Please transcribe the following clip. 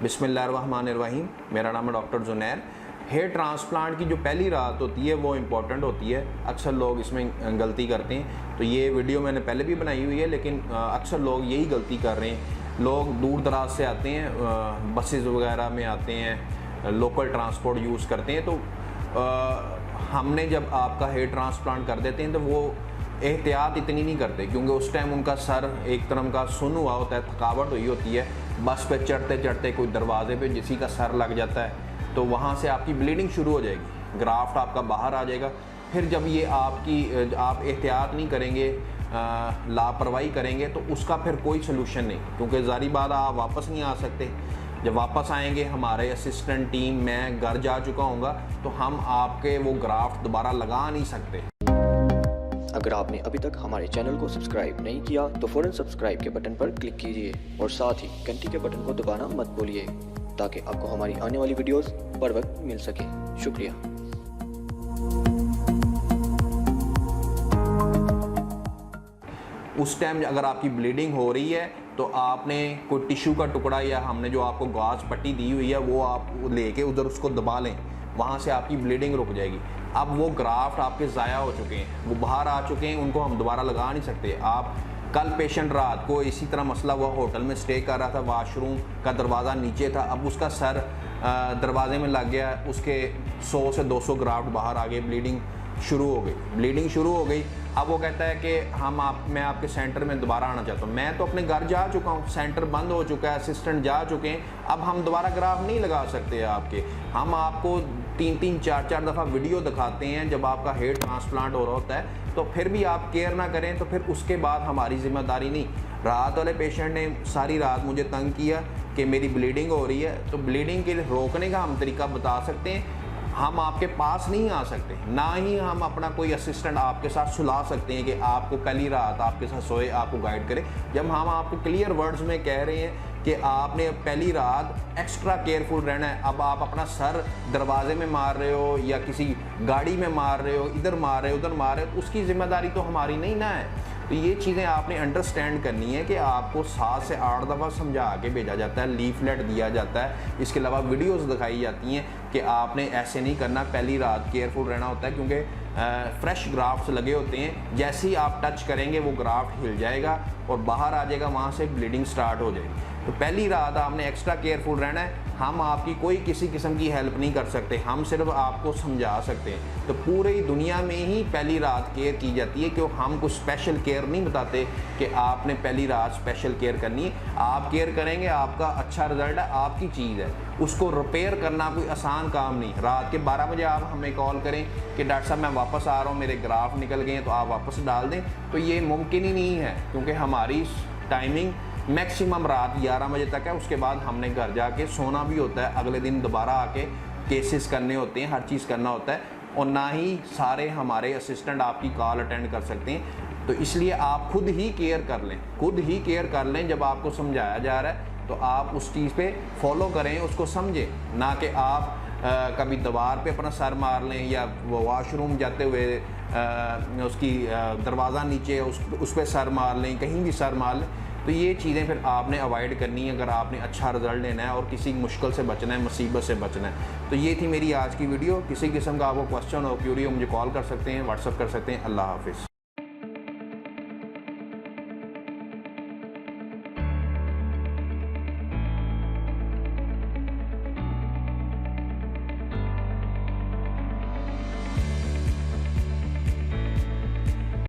बिस्मिल्लाहिर्रहमानिर्रहीम। मेरा नाम है डॉक्टर जुनैर। हेयर ट्रांसप्लांट की जो पहली रात होती है वो इम्पॉर्टेंट होती है। अक्सर लोग इसमें गलती करते हैं, तो ये वीडियो मैंने पहले भी बनाई हुई है, लेकिन अक्सर लोग यही गलती कर रहे हैं। लोग दूर दराज से आते हैं, बसेस वगैरह में आते हैं, लोकल ट्रांसपोर्ट यूज़ करते हैं, तो हमने जब आपका हेयर ट्रांसप्लांट कर देते हैं तो वो एहतियात इतनी नहीं करते, क्योंकि उस टाइम उनका सर एक तरह का सुन्न हुआ होता है, थकावट हुई होती है। बस पे चढ़ते चढ़ते कोई दरवाजे पे किसी का सर लग जाता है, तो वहाँ से आपकी ब्लीडिंग शुरू हो जाएगी, ग्राफ्ट आपका बाहर आ जाएगा। फिर जब ये आप एहतियात नहीं करेंगे, लापरवाही करेंगे, तो उसका फिर कोई सलूशन नहीं, क्योंकि ज़ाहिर बात आप वापस नहीं आ सकते। जब वापस आएंगे, हमारे असिस्टेंट टीम, मैं घर जा चुका हूँगा, तो हम आपके वो ग्राफ्ट दोबारा लगा नहीं सकते। अगर आपने अभी तक हमारे चैनल को सब्सक्राइब नहीं किया तो फ़ौरन सब्सक्राइब के बटन पर क्लिक कीजिए और साथ ही घंटी के बटन को दबाना मत भूलिए, ताकि आपको हमारी आने वाली वीडियोस बर वक्त मिल सके। शुक्रिया। उस टाइम अगर आपकी ब्लीडिंग हो रही है तो आपने कोई टिश्यू का टुकड़ा या हमने जो आपको गाज पट्टी दी हुई है वो आप लेके उधर उसको दबा लें, वहाँ से आपकी ब्लीडिंग रुक जाएगी। अब वो ग्राफ्ट आपके ज़ाया हो चुके हैं, वो बाहर आ चुके हैं, उनको हम दोबारा लगा नहीं सकते। आप कल पेशेंट रात को इसी तरह मसला हुआ, होटल में स्टे कर रहा था, वाशरूम का दरवाज़ा नीचे था, अब उसका सर दरवाजे में लग गया, उसके 100 से 200 ग्राफ्ट बाहर आ गए, ब्लीडिंग शुरू हो गई। अब वो कहता है कि मैं आपके सेंटर में दोबारा आना चाहता हूँ। मैं तो अपने घर जा चुका हूँ, सेंटर बंद हो चुका है, असिस्टेंट जा चुके हैं, अब हम दोबारा ग्राफ नहीं लगा सकते आपके। हम आपको 3-3, 4-4 दफ़ा वीडियो दिखाते हैं जब आपका हेयर ट्रांसप्लांट हो रहा होता है, तो फिर भी आप केयर ना करें, तो फिर उसके बाद हमारी जिम्मेदारी नहीं। रात वाले पेशेंट ने सारी रात मुझे तंग किया कि मेरी ब्लीडिंग हो रही है, तो ब्लीडिंग के रोकने का हम तरीका बता सकते हैं। हम आपके पास नहीं आ सकते, ना ही हम अपना कोई असिस्टेंट आपके साथ सुला सकते हैं कि आपको पहली रात आपके साथ सोए, आपको गाइड करे। जब हम आपको क्लियर वर्ड्स में कह रहे हैं कि आपने पहली रात एक्स्ट्रा केयरफुल रहना है, अब आप अपना सर दरवाजे में मार रहे हो या किसी गाड़ी में मार रहे हो, इधर मार रहे हो, उधर मार रहे हो, उसकी जिम्मेदारी तो हमारी नहीं ना है। तो ये चीज़ें आपने अंडरस्टैंड करनी है कि आपको 7 से 8 दफ़ा समझा के भेजा जाता है, लीफलेट दिया जाता है, इसके अलावा वीडियोस दिखाई जाती हैं कि आपने ऐसे नहीं करना, पहली रात केयरफुल रहना होता है, क्योंकि फ्रेश ग्राफ्ट्स लगे होते हैं। जैसे ही आप टच करेंगे वो ग्राफ्ट हिल जाएगा और बाहर आ जाएगा, वहाँ से ब्लीडिंग स्टार्ट हो जाएगी। तो पहली रात आपने एक्स्ट्रा केयरफुल रहना है। हम आपकी कोई किसी किस्म की हेल्प नहीं कर सकते, हम सिर्फ आपको समझा सकते हैं। तो पूरी दुनिया में ही पहली रात केयर की जाती है, क्योंकि हम कुछ स्पेशल केयर नहीं बताते कि आपने पहली रात स्पेशल केयर करनी है। आप केयर करेंगे, आपका अच्छा रिजल्ट है, आपकी चीज़ है, उसको रिपेयर करना कोई आसान काम नहीं। रात के 12 बजे आप हमें कॉल करें कि डॉक्टर साहब मैं वापस आ रहा हूँ, मेरे ग्राफ निकल गए हैं, तो आप वापस डाल दें, तो ये मुमकिन ही नहीं है, क्योंकि हमारी टाइमिंग मैक्सिमम रात 11 बजे तक है। उसके बाद हमने घर जाके सोना भी होता है, अगले दिन दोबारा आके केसेस करने होते हैं, हर चीज़ करना होता है, और ना ही सारे हमारे असिस्टेंट आपकी कॉल अटेंड कर सकते हैं। तो इसलिए आप खुद ही केयर कर लें। जब आपको समझाया जा रहा है तो आप उस चीज़ पे फॉलो करें, उसको समझें, ना कि आप कभी दीवार पे अपना सर मार लें या वॉशरूम जाते हुए उसकी दरवाज़ा नीचे उस पर सर मार लें, कहीं भी सर मार लें। तो ये चीज़ें फिर आपने अवॉइड करनी है अगर आपने अच्छा रिजल्ट लेना है और किसी मुश्किल से बचना है, मुसीबत से बचना है। तो ये थी मेरी आज की वीडियो। किसी किस्म का आपको क्वेश्चन हो, क्यूरी हो, मुझे कॉल कर सकते हैं, व्हाट्सअप कर सकते हैं। अल्लाह हाफिज़।